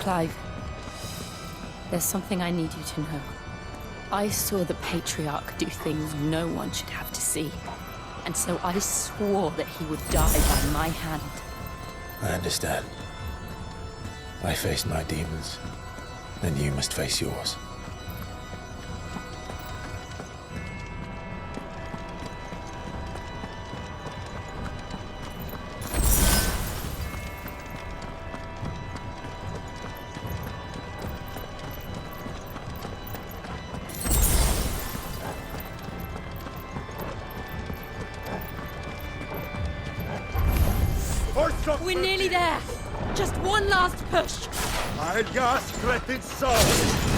Clive, there's something I need you to know. I saw the Patriarch do things no one should have to see. And so I swore that he would die by my hand. I understand. I faced my demons, and you must face yours. We're nearly there. Just one last push. I'll just threatened soul.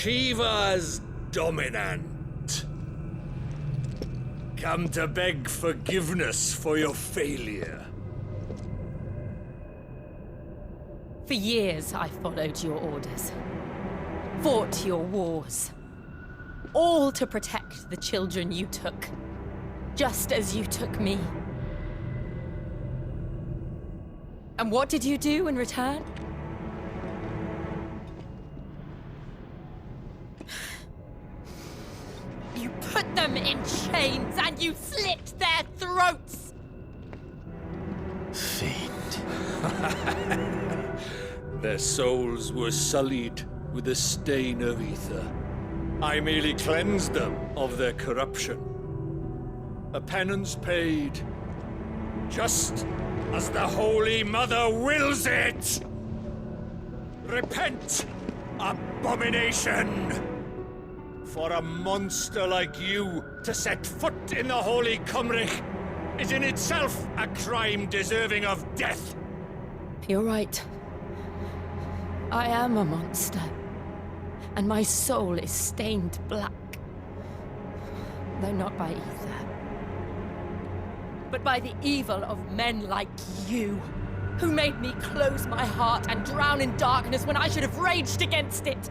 Shiva's dominant. Come to beg forgiveness for your failure. For years, I followed your orders, fought your wars, all to protect the children you took, just as you took me. And what did you do in return? You put them in chains and you slit their throats! Fiend. Their souls were sullied with the stain of ether. I merely cleansed them of their corruption. A penance paid, just as the Holy Mother wills it! Repent, abomination! For a monster like you to set foot in the Holy Cymric is in itself a crime deserving of death. You're right. I am a monster, and my soul is stained black. Though not by ether, but by the evil of men like you, who made me close my heart and drown in darkness when I should have raged against it.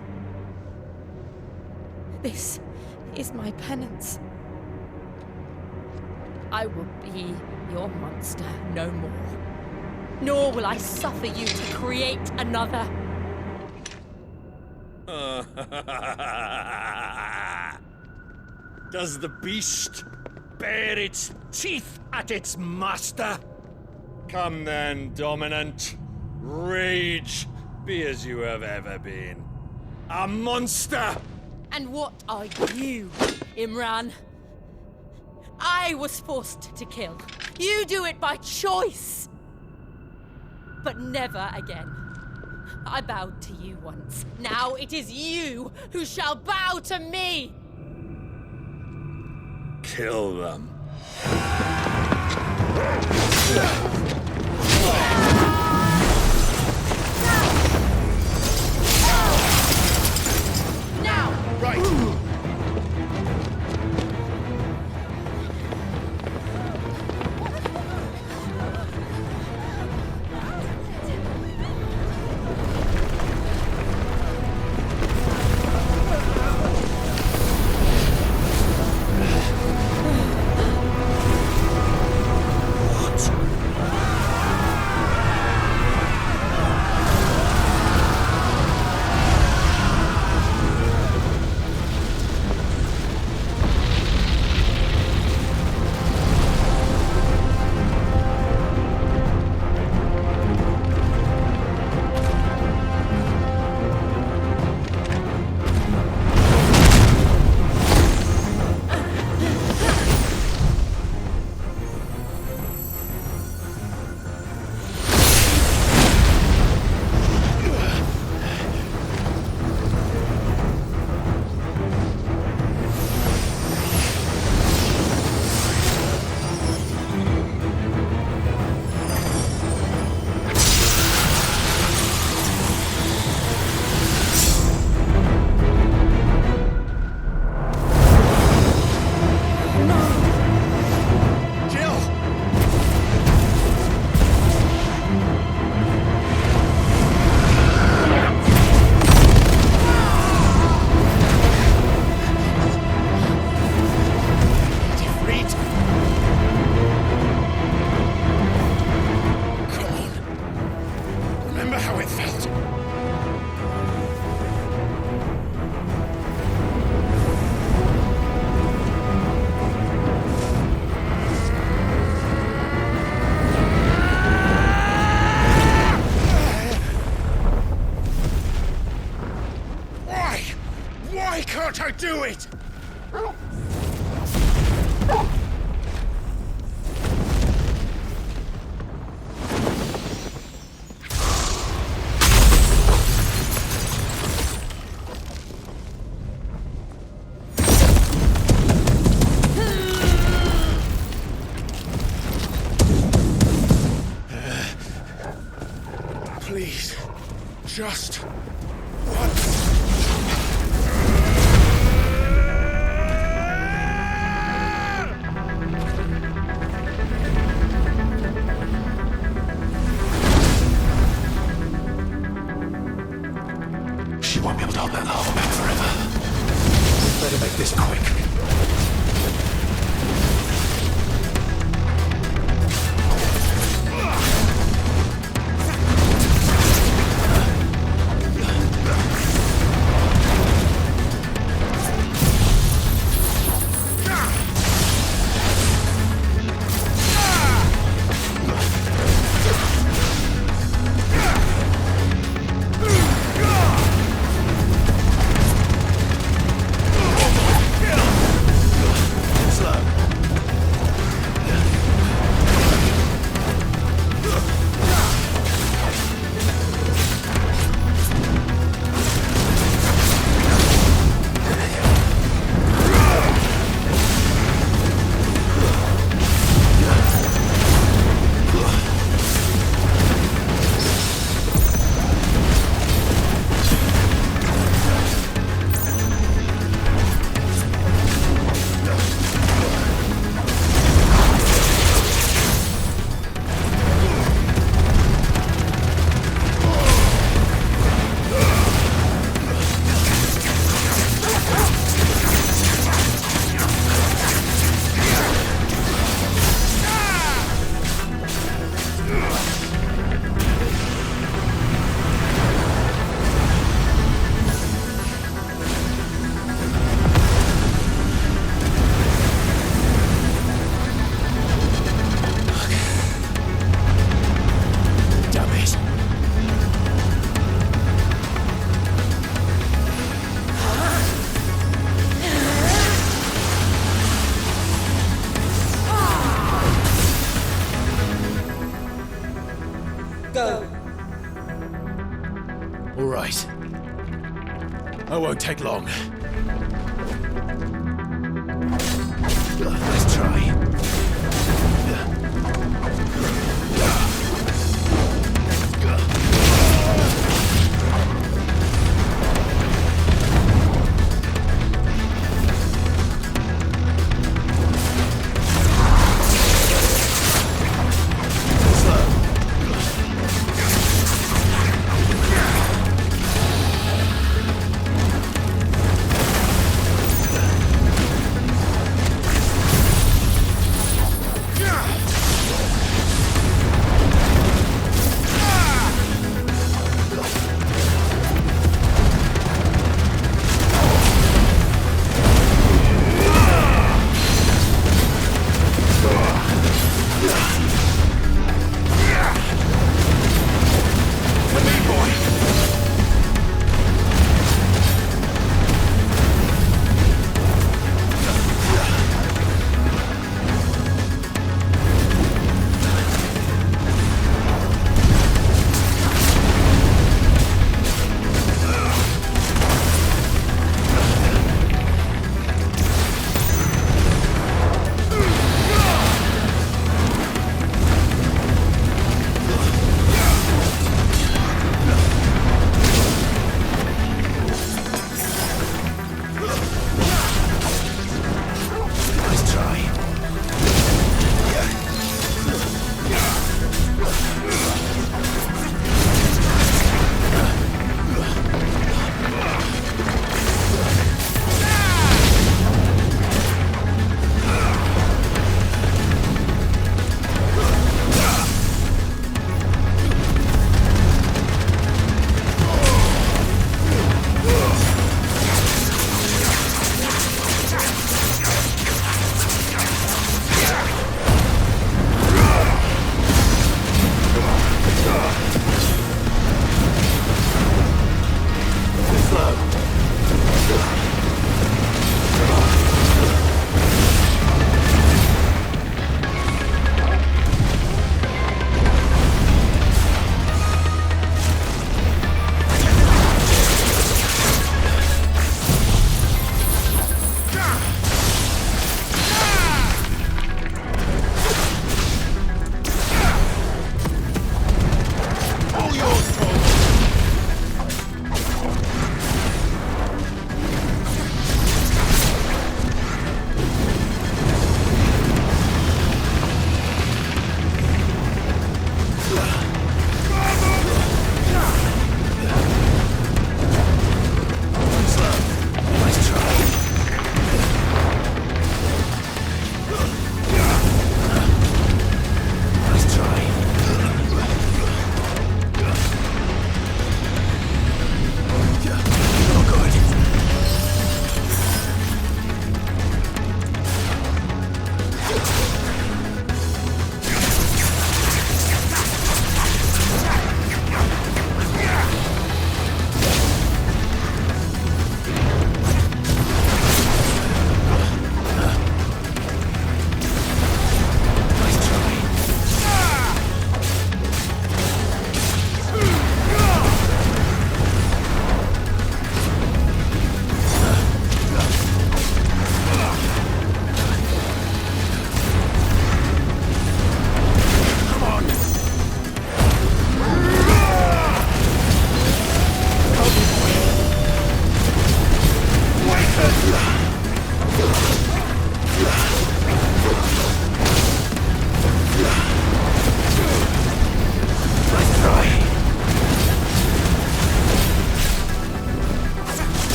This is my penance. I will be your monster no more. Nor will I suffer you to create another. Does the beast bare its teeth at its master? Come then, dominant. Rage, be as you have ever been. A monster! And what are you, Imran? I was forced to kill. You do it by choice. But never again. I bowed to you once. Now it is you who shall bow to me! Kill them. Now! Right! Can't I do it? Please, just once. Oh, back forever. Better make this quick. All right. I won't take long. Let's try.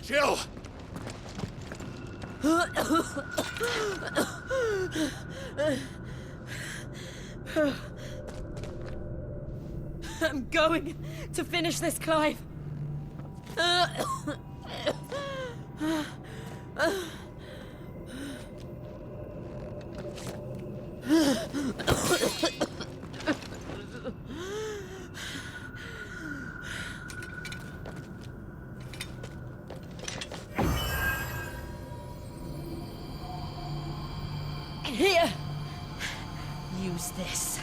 Jill! I'm going to finish this, Clive. Here! Use this.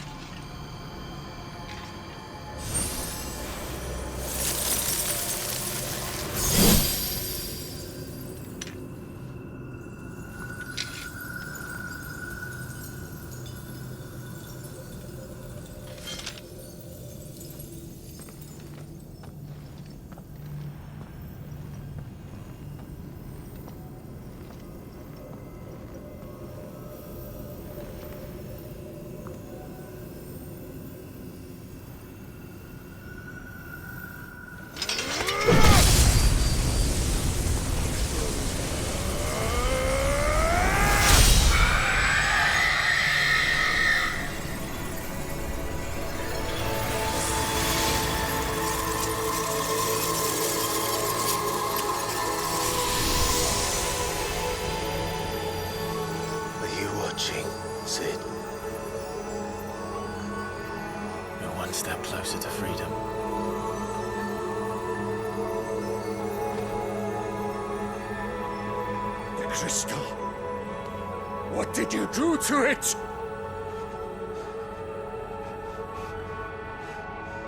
Sid. You're one step closer to freedom. The crystal. What did you do to it?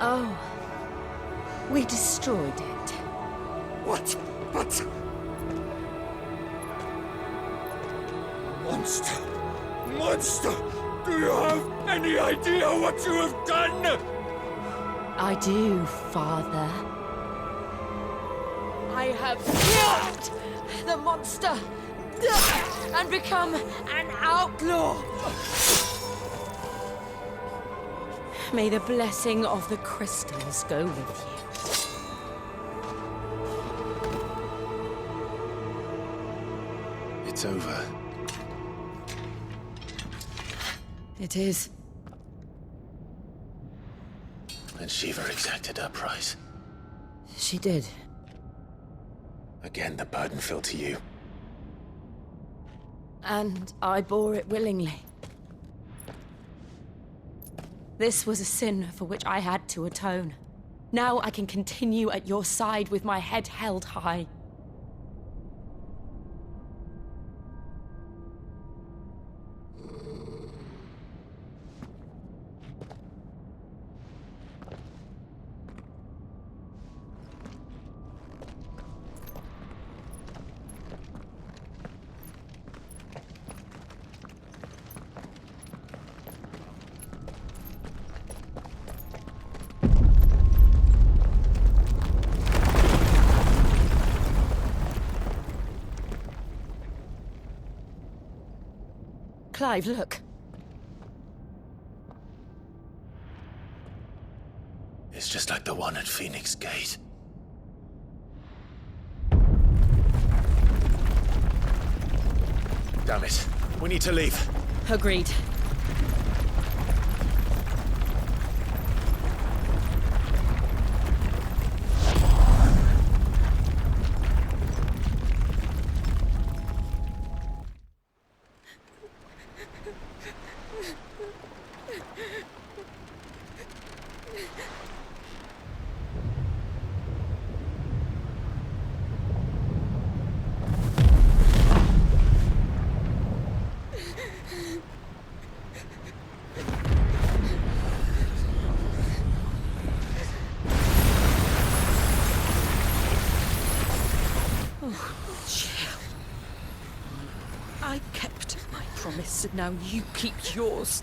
Oh. We destroyed it. What? But... Monster! Monster! Do you have any idea what you have done? I do, Father. I have killed the monster and become an outlaw. May the blessing of the crystals go with you. It's over. It is. And Shiva exacted her price. She did. Again, the burden fell to you. And I bore it willingly. This was a sin for which I had to atone. Now I can continue at your side with my head held high. Clive, look. It's just like the one at Phoenix Gate. Damn it. We need to leave. Agreed. I kept my promise, and now you keep yours.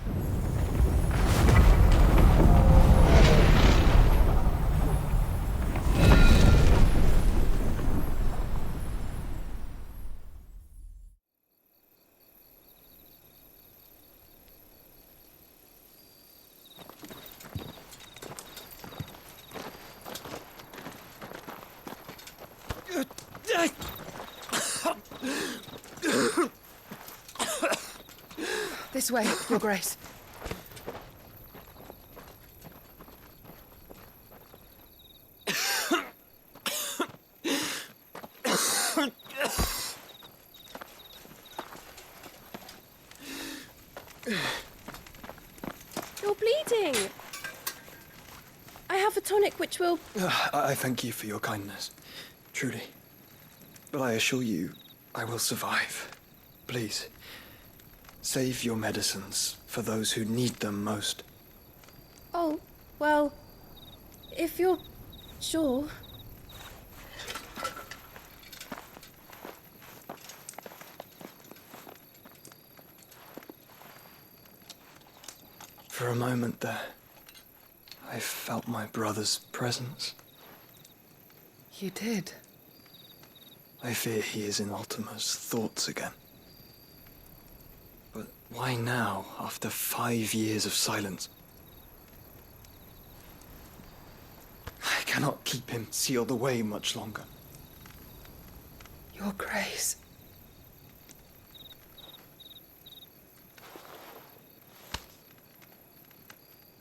This way, Your Grace. You're bleeding. I have a tonic which will... I thank you for your kindness, truly. But I assure you, I will survive. Please, save your medicines for those who need them most. Oh, well, if you're sure... For a moment there, I felt my brother's presence. You did. I fear he is in Ultima's thoughts again. But why now, after 5 years of silence? I cannot keep him sealed away much longer. Your Grace.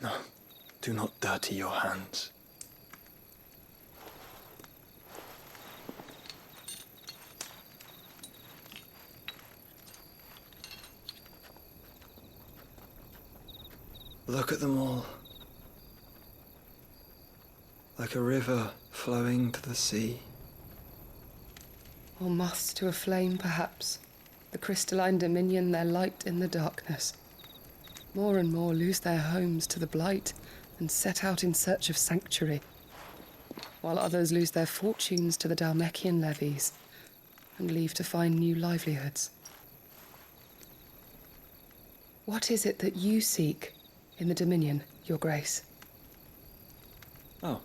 No, do not dirty your hands. Look at them all. Like a river flowing to the sea. Or moths to a flame, perhaps. The crystalline dominion their light in the darkness. More and more lose their homes to the blight and set out in search of sanctuary, while others lose their fortunes to the Dhalmekian levies and leave to find new livelihoods. What is it that you seek in the Dominion, Your Grace? Oh,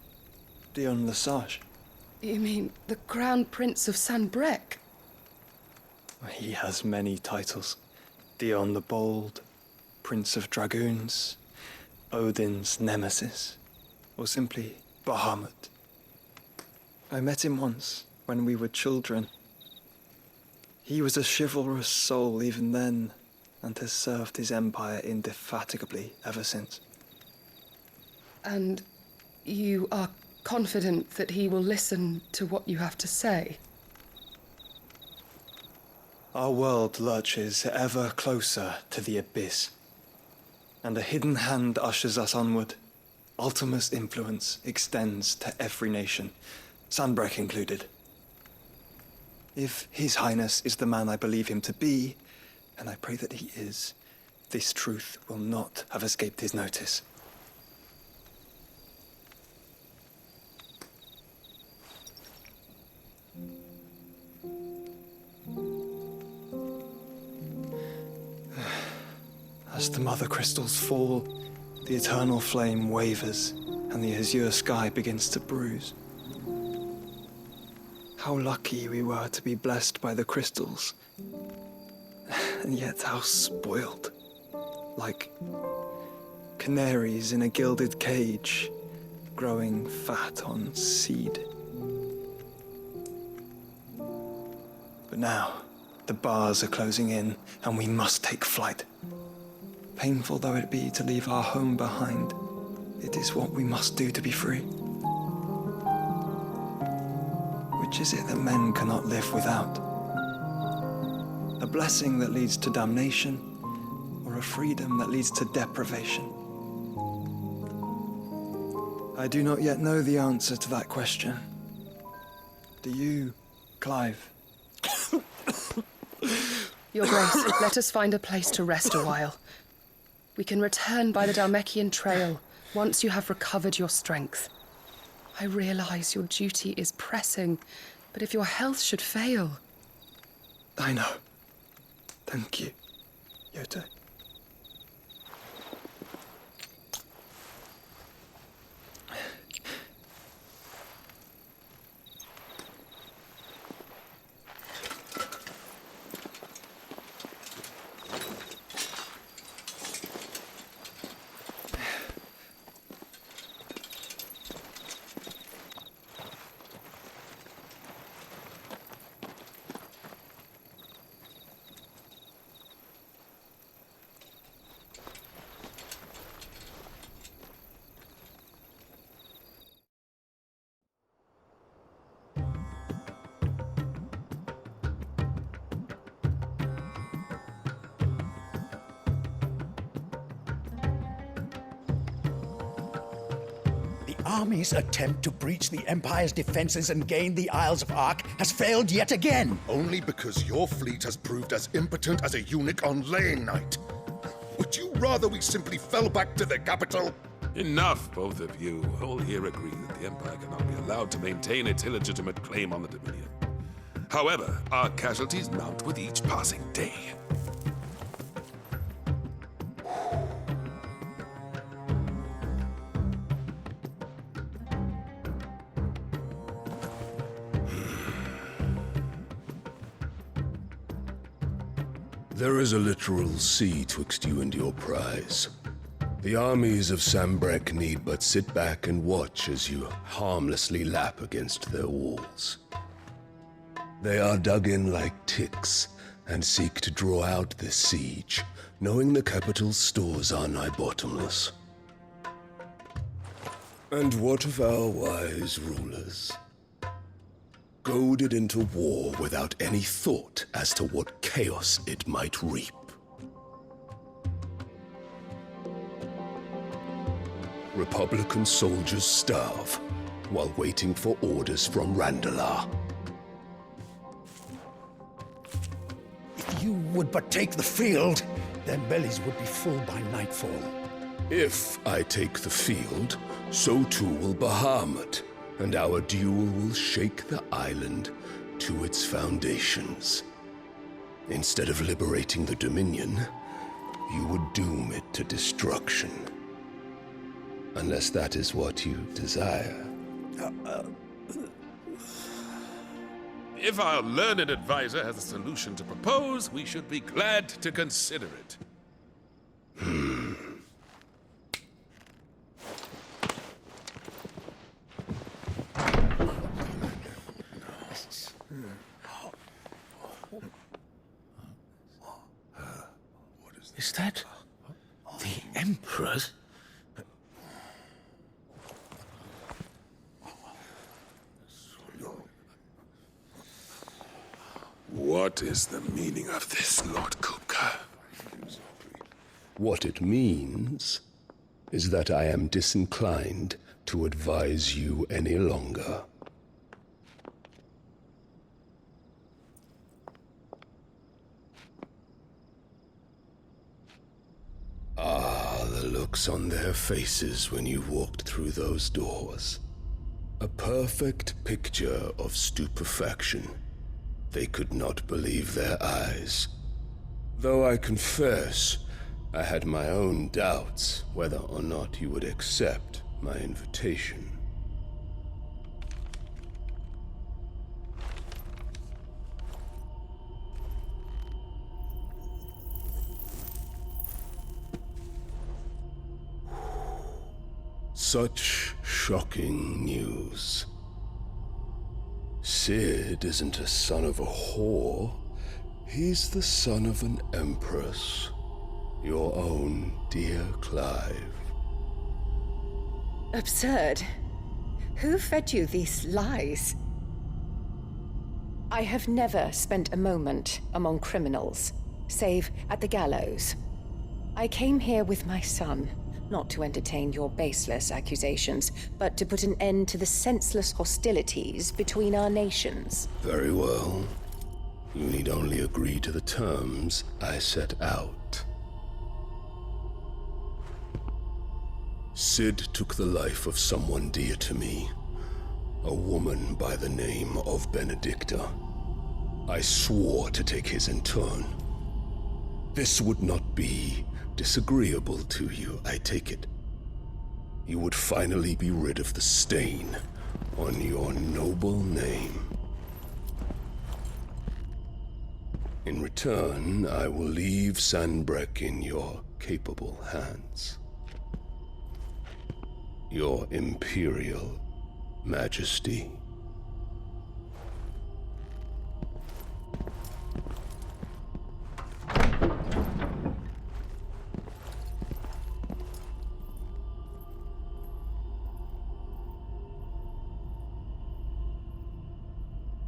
Dion Lesage. You mean the Crown Prince of Sanbrec? He has many titles. Dion the Bold, Prince of Dragoons, Odin's Nemesis, or simply Bahamut. I met him once when we were children. He was a chivalrous soul even then, and has served his empire indefatigably ever since. And you are confident that he will listen to what you have to say? Our world lurches ever closer to the abyss, and a hidden hand ushers us onward. Ultima's influence extends to every nation, Sanbrec included. If His Highness is the man I believe him to be, and I pray that he is, this truth will not have escaped his notice. As the mother crystals fall, the eternal flame wavers, and the azure sky begins to bruise. How lucky we were to be blessed by the crystals, and yet how spoiled. Like canaries in a gilded cage, growing fat on seed. But now, the bars are closing in, and we must take flight. Painful though it be to leave our home behind, it is what we must do to be free. Which is it that men cannot live without? A blessing that leads to damnation, or a freedom that leads to deprivation? I do not yet know the answer to that question. Do you, Clive? Your Grace, let us find a place to rest a while. We can return by the Dhalmekian trail once you have recovered your strength. I realize your duty is pressing, but if your health should fail... I know. Thank you, Yote. army's attempt to breach the Empire's defenses and gain the Isles of Ark has failed yet again. Only because your fleet has proved as impotent as a eunuch on laying night. Would you rather we simply fell back to the capital? Enough, both of you. All here agree that the Empire cannot be allowed to maintain its illegitimate claim on the Dominion. However, our casualties mount with each passing day. There is a literal sea twixt you and your prize. The armies of Sambrek need but sit back and watch as you harmlessly lap against their walls. They are dug in like ticks and seek to draw out this siege, knowing the capital's stores are nigh bottomless. And what of our wise rulers? Goaded into war without any thought as to what chaos it might reap. Republican soldiers starve while waiting for orders from Randalar. If you would but take the field, their bellies would be full by nightfall. If I take the field, so too will Bahamut, and our duel will shake the island to its foundations. Instead of liberating the Dominion, you would doom it to destruction. Unless that is what you desire. If our learned advisor has a solution to propose, we should be glad to consider it. Is that the Emperor's? What is the meaning of this, Lord Kupka? What it means is that I am disinclined to advise you any longer. The looks on their faces when you walked through those doors. A perfect picture of stupefaction. They could not believe their eyes. Though I confess, I had my own doubts whether or not you would accept my invitation. Such shocking news. Sid isn't a son of a whore. He's the son of an empress. Your own dear Clive. Absurd. Who fed you these lies? I have never spent a moment among criminals, save at the gallows. I came here with my son, not to entertain your baseless accusations, but to put an end to the senseless hostilities between our nations. Very well. You need only agree to the terms I set out. Sid took the life of someone dear to me, a woman by the name of Benedicta. I swore to take his in turn. This would not be disagreeable to you, I take it. You would finally be rid of the stain on your noble name. In return, I will leave Sanbrek in your capable hands. Your Imperial Majesty.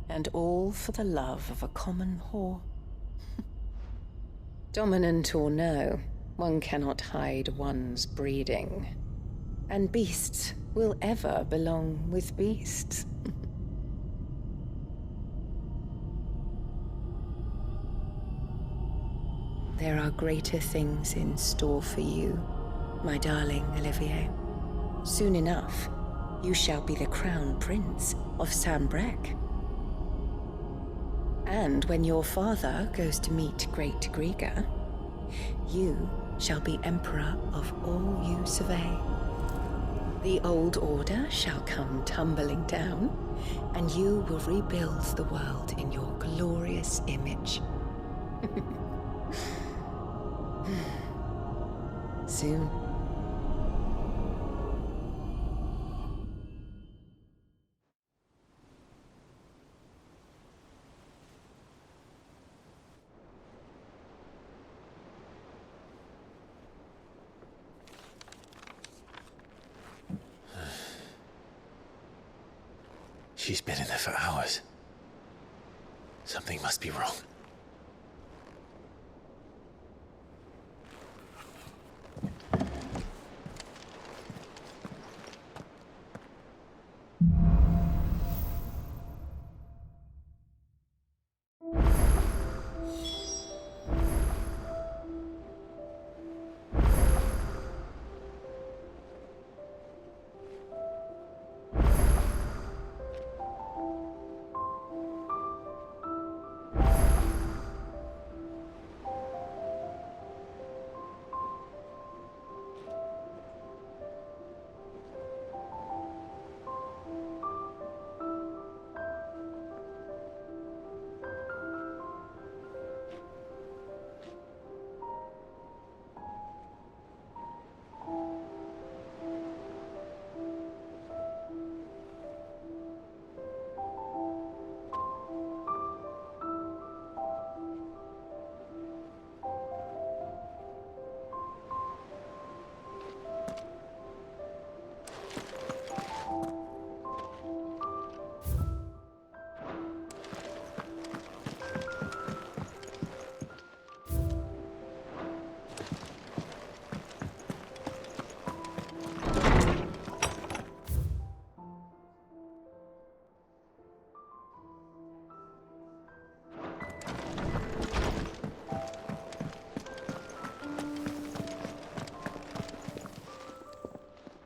And all for the love of a common whore. Dominant or no, one cannot hide one's breeding. And beasts will ever belong with beasts. There are greater things in store for you, my darling Olivier. Soon enough, you shall be the crown prince of Sambrec. And when your father goes to meet Great Griga, you shall be emperor of all you survey. The old order shall come tumbling down, and you will rebuild the world in your glorious image. Soon. She's been in there for hours. Something must be wrong.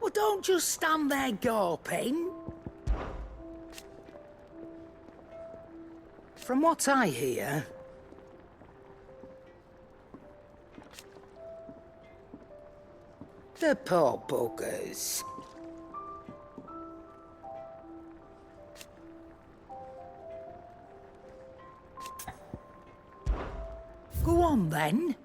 Well, don't just stand there gawping. From what I hear, the poor buggers. Go on then.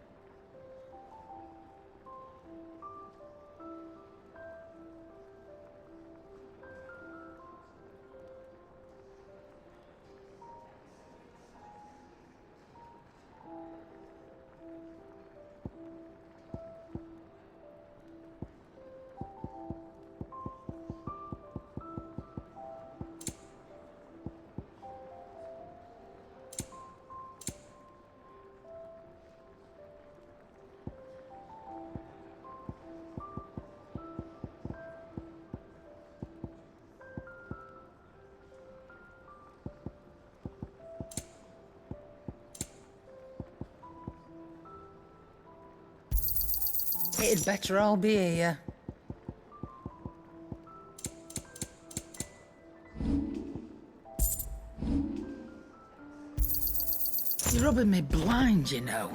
It'd better all be here. You're rubbing me blind, you know.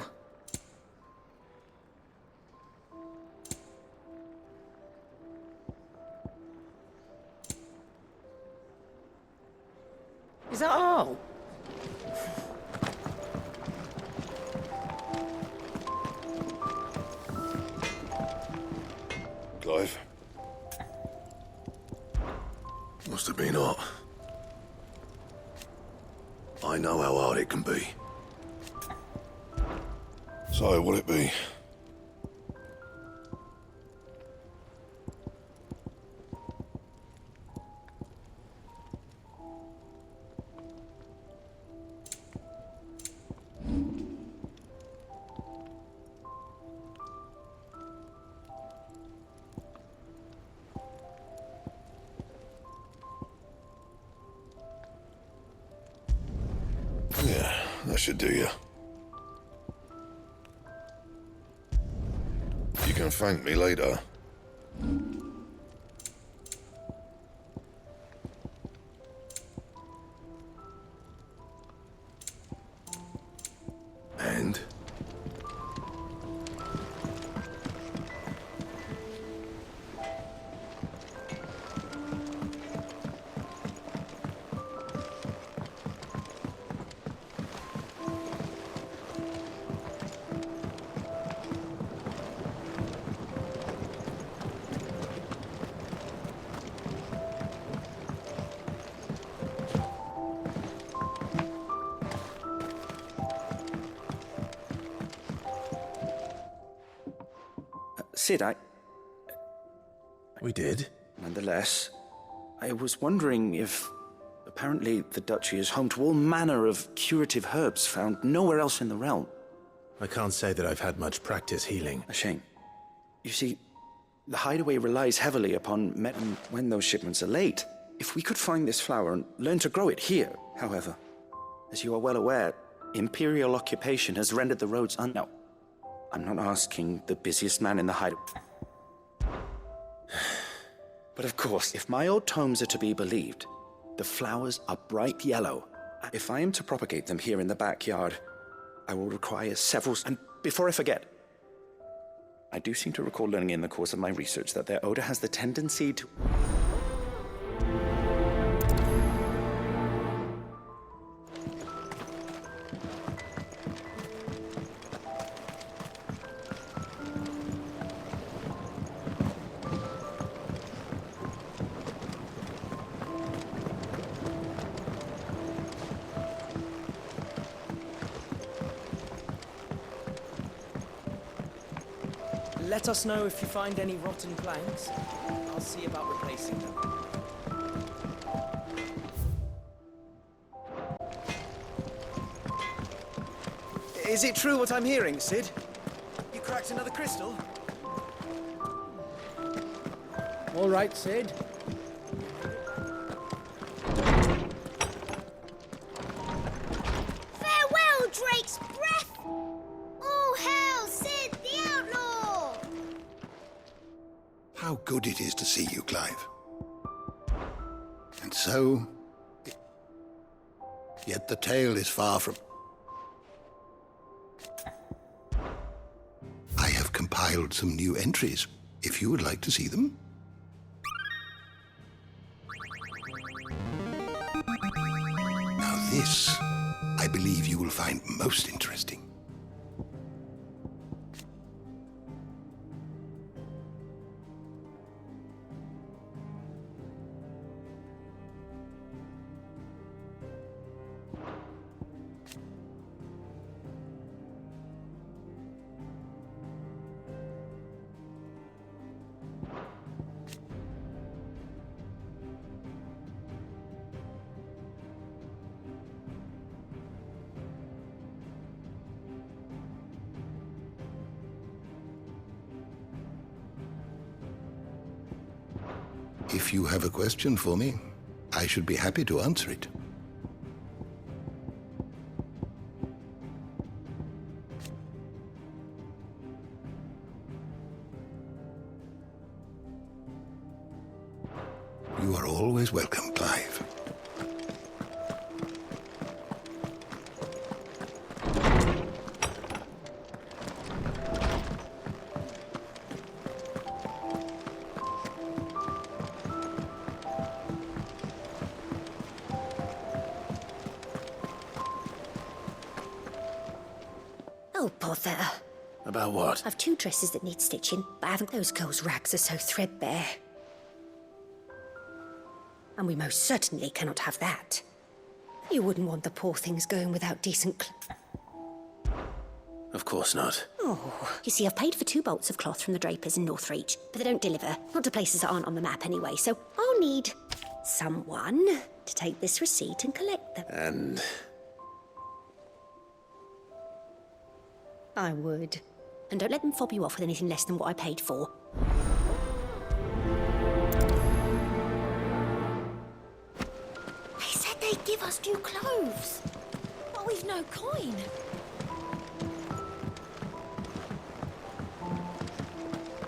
Is that all? Clive? Must have been hot. I know how hard it can be. So, will it be? Yeah, that should do you. You can thank me later. And? Sid, We did? Nonetheless, I was wondering if... Apparently, the Duchy is home to all manner of curative herbs found nowhere else in the realm. I can't say that I've had much practice healing. A shame. You see, the hideaway relies heavily upon and when those shipments are late. If we could find this flower and learn to grow it here, however, as you are well aware, Imperial occupation has rendered the roads No, I'm not asking the busiest man in the hideaway. But of course, if my old tomes are to be believed, the flowers are bright yellow. If I am to propagate them here in the backyard, I will require several... And before I forget, I do seem to recall learning in the course of my research that their odor has the tendency to... Let us know if you find any rotten planks. I'll see about replacing them. Is it true what I'm hearing, Sid? You cracked another crystal? All right, Sid. Farewell, Drake's breath! All hail Sid the Outlaw! How good it is to see you, Clive. And so... Yet the tale is far from... I have compiled some new entries, if you would like to see them. Now this, I believe you will find most interesting. If you have a question for me, I should be happy to answer it. You are always welcome, Clive. Oh, bother. About what? I've 2 dresses that need stitching, but I haven't. Those girls' rags are so threadbare. And we most certainly cannot have that. You wouldn't want the poor things going without decent Of course not. Oh, you see, I've paid for 2 bolts of cloth from the drapers in Northreach, but they don't deliver. Not to places that aren't on the map anyway, so I'll need someone to take this receipt and collect them. And... I would. And don't let them fob you off with anything less than what I paid for. They said they'd give us new clothes. But We've no coin.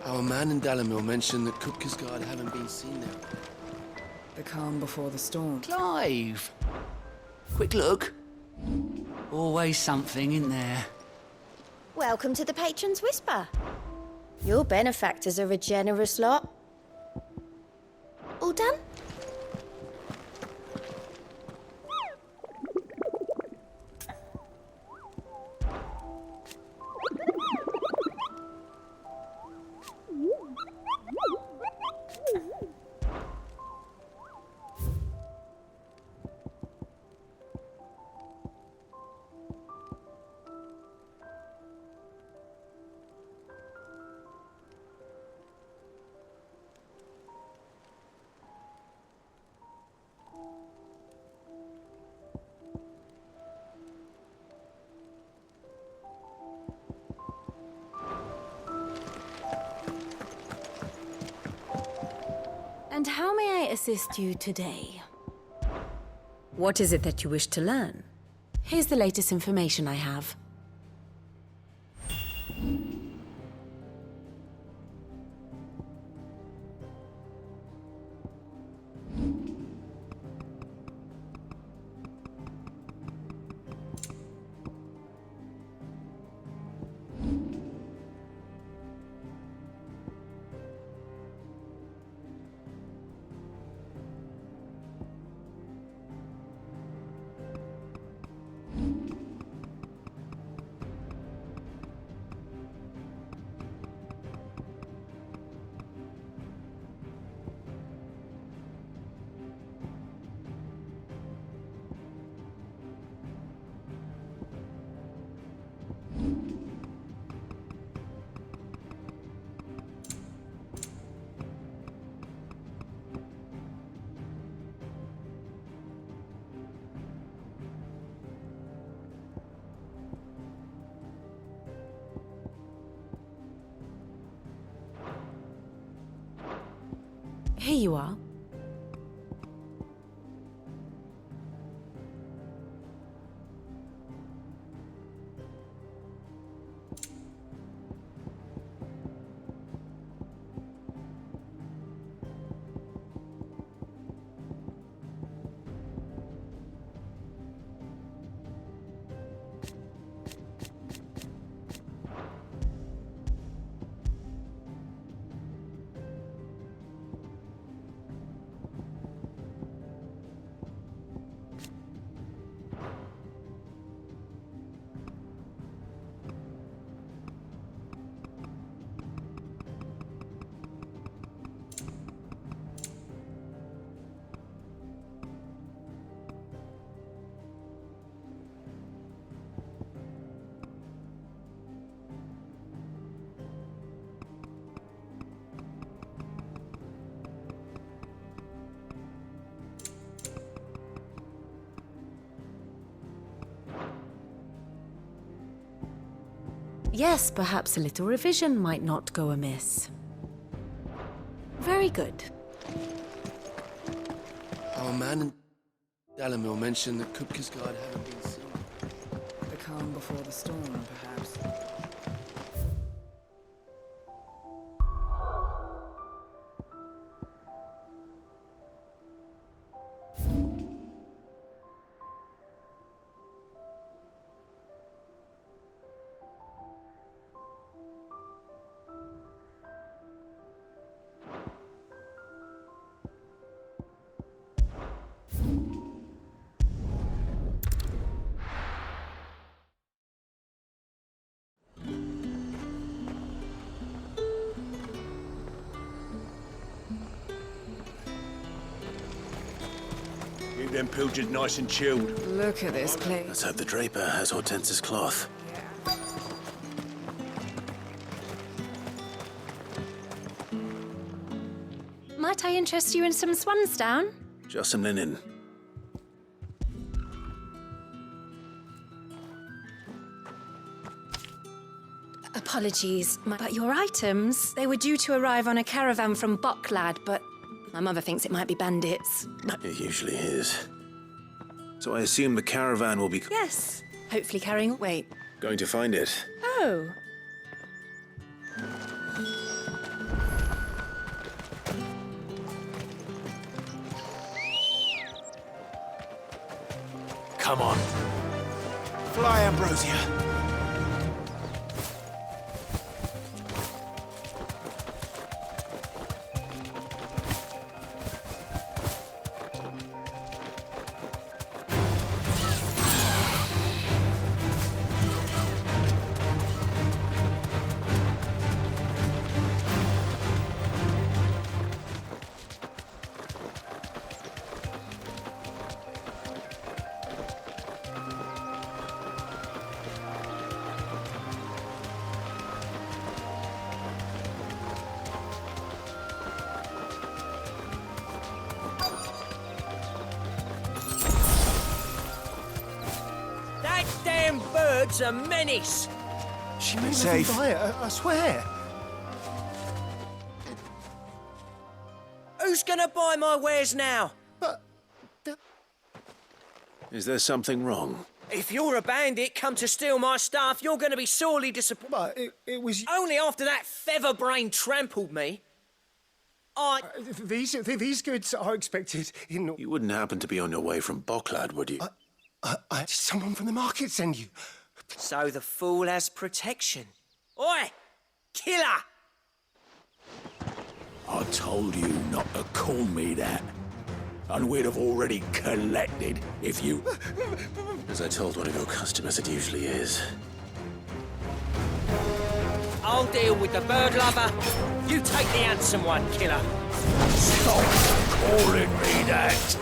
Our man in Dalamil mentioned that Kupkisgard haven't been seen there. The calm before the storm. Clive! Quick look. Always something in there. Welcome to the Patron's Whisper. Your benefactors are a generous lot. All done? And how may I assist you today? What is it that you wish to learn? Here's the latest information I have. Here you are. Yes, perhaps a little revision might not go amiss. Very good. Our man in Dalamil mentioned that Kupkisgard haven't been seen. The calm before the storm, perhaps. Keep them pilgers nice and chilled. Look at this place. Let's hope the Draper has Hortense's cloth. Might I interest you in some swansdown? Just some linen. Apologies, but your items, they were due to arrive on a caravan from Bucklad, but my mother thinks it might be bandits. It usually is. So I assume the caravan will be... Yes, Hopefully carrying... Wait. Going to find it. Oh. Come on. Fly, Ambrosia. Bird's a menace. She may not buy it, I swear. Who's gonna buy my wares now? Is there something wrong? If you're a bandit come to steal my stuff, you're gonna be sorely disappointed. But it was... Only after that feather-brain trampled me. These goods are expected in... You wouldn't happen to be on your way from Bocklad, would you? Did someone from the market send you? So the fool has protection. Oi! Killer! I told you not to call me that. And we'd have already collected if you... As I told one of your customers, it usually is. I'll deal with the bird lover. You take the handsome one, killer. Stop calling me that!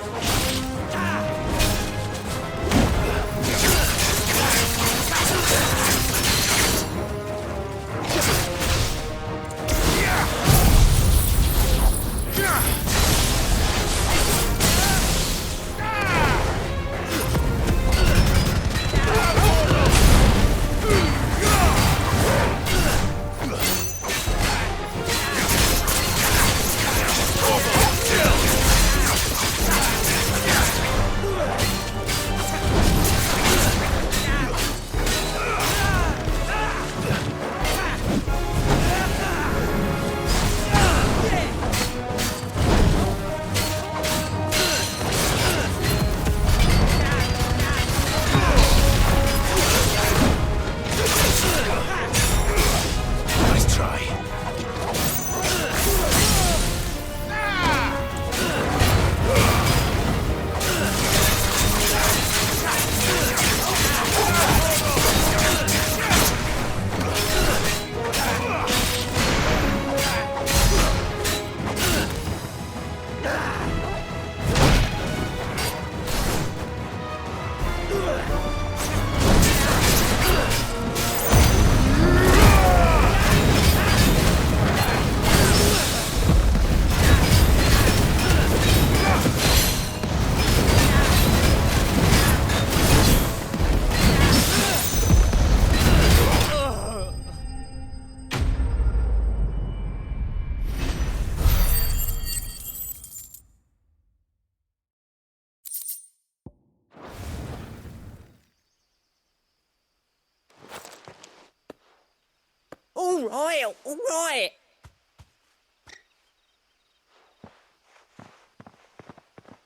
All right.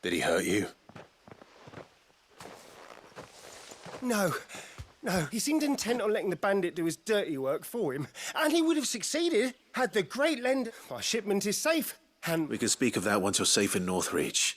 Did he hurt you? No. He seemed intent on letting the bandit do his dirty work for him. And he would have succeeded had the great lender... Our shipment is safe, and... We can speak of that once you're safe in Northreach.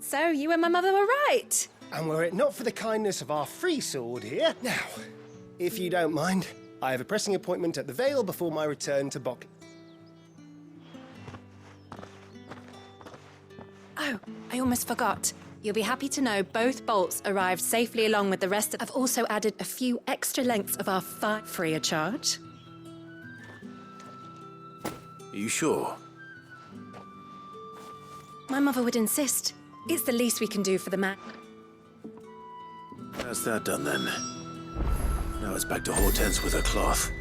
So, you and my mother were right. And were it not for the kindness of our free sword here... Now, if you don't mind, I have a pressing appointment at the Vale before my return to Bock. Oh, I almost forgot. You'll be happy to know both bolts arrived safely along with the rest. I've also added a few extra lengths of our free of charge. Are you sure? My mother would insist. It's the least we can do for the man. That's that done then. Now it's back to Hortense with her cloth.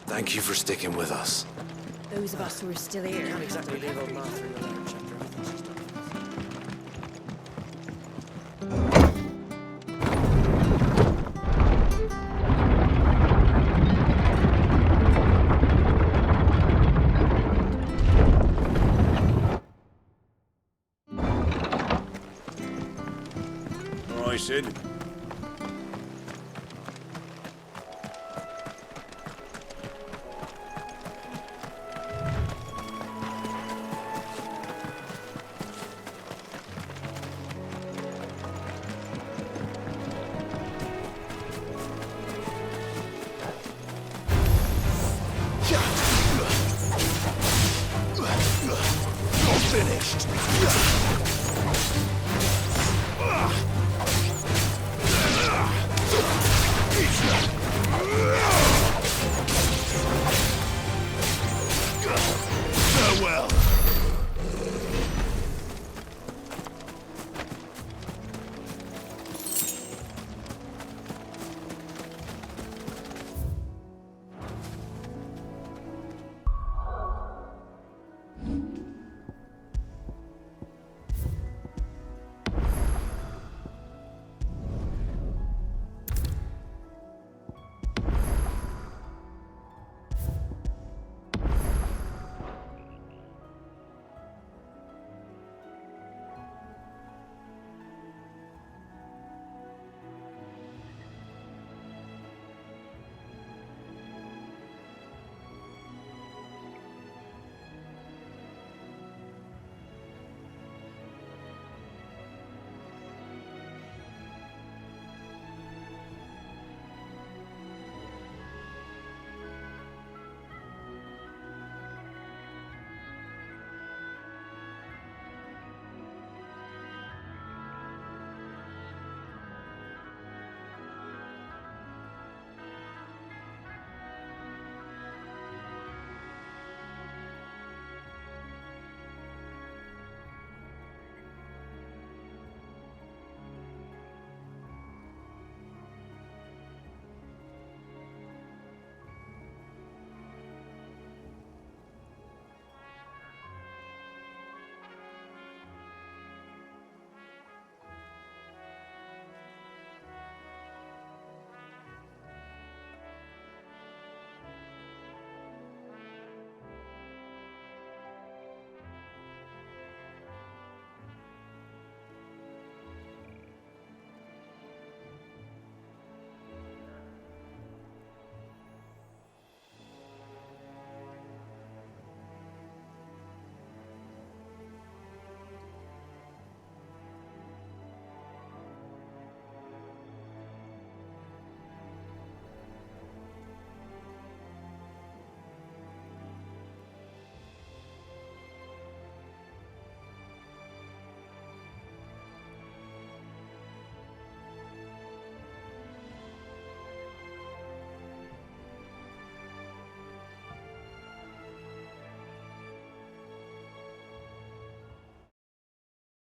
Thank you for sticking with us. Those of us who are still here. Can't exactly leave old Martha in the lurch after everything she's done. All right, Sid.